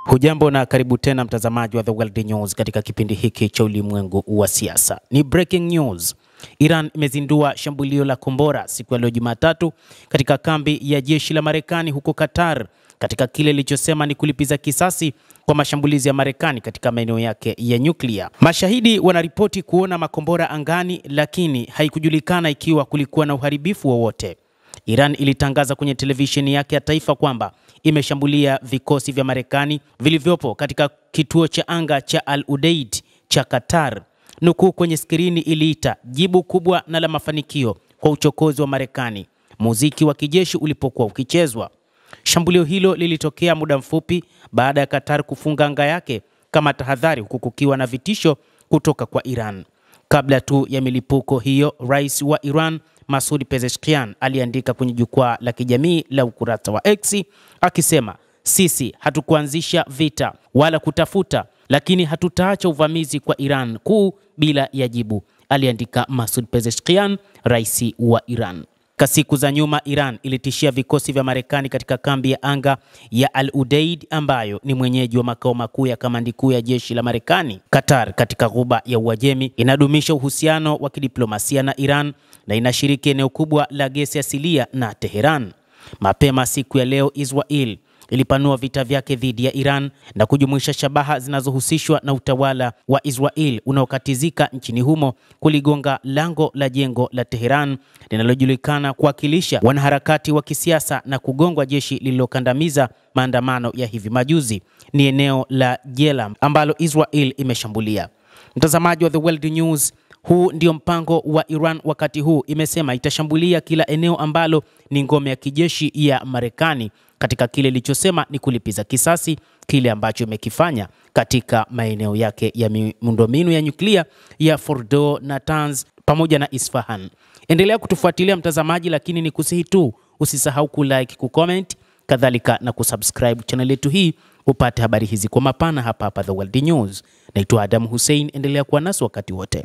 Hujambo na karibu tena mtazamaji wa The World News katika kipindi hiki cha ulimwengu wa siasa. Ni breaking news. Iran imezindua shambulio la kombora siku ya leo Jumatatu katika kambi ya jeshi la Marekani huko Qatar, katika kile ilichosema ni kulipiza kisasi kwa mashambulizi ya Marekani katika maeneo yake ya nyuklia. Mashahidi wanaripoti kuona makombora angani, lakini haikujulikana ikiwa kulikuwa na uharibifu wowote. Iran ilitangaza kwenye televisheni yake ya taifa kwamba imeshambulia vikosi vya Marekani vilivyopo katika kituo cha anga cha Al Udeid cha Qatar. Nukuu kwenye skrini iliita jibu kubwa na la mafanikio kwa uchokozi wa Marekani, muziki wa kijeshi ulipokuwa ukichezwa. Shambulio hilo lilitokea muda mfupi baada ya Qatar kufunga anga yake kama tahadhari, huku kukiwa na vitisho kutoka kwa Iran. Kabla tu ya milipuko hiyo, Rais wa Iran Masoud Pezeshkian aliandika kwenye jukwaa la kijamii la ukurasa wa X akisema, sisi hatukuanzisha vita wala kutafuta, lakini hatutaacha uvamizi kwa Iran kuu bila ya jibu, aliandika Masoud Pezeshkian, rais wa Iran. Siku za nyuma Iran ilitishia vikosi vya Marekani katika kambi ya anga ya Al Udeid ambayo ni mwenyeji wa makao makuu ya kamandi kuu ya jeshi la Marekani. Qatar katika Ghuba ya Uajemi inadumisha uhusiano wa kidiplomasia na Iran na inashiriki eneo kubwa la gesi asilia na Teheran. Mapema siku ya leo Israel ilipanua vita vyake dhidi ya Iran na kujumuisha shabaha zinazohusishwa na utawala wa Israel unaokatizika nchini humo kuligonga lango la jengo la Teheran linalojulikana kuwakilisha wanaharakati wa kisiasa na kugongwa jeshi lililokandamiza maandamano ya hivi majuzi. Ni eneo la Jelam ambalo Israel imeshambulia. Mtazamaji wa The World News, huu ndio mpango wa Iran wakati huu. Imesema itashambulia kila eneo ambalo ni ngome ya kijeshi ya Marekani katika kile ilichosema ni kulipiza kisasi kile ambacho imekifanya katika maeneo yake ya miundombinu ya nyuklia ya Fordo, Natanz pamoja na Isfahan. Endelea kutufuatilia mtazamaji, lakini ni kusihi tu usisahau kulike, kucomment, kadhalika na kusubscribe channel yetu hii upate habari hizi kwa mapana hapa The World News. Naitwa Adam Hussein, endelea kuwa nasi wakati wote.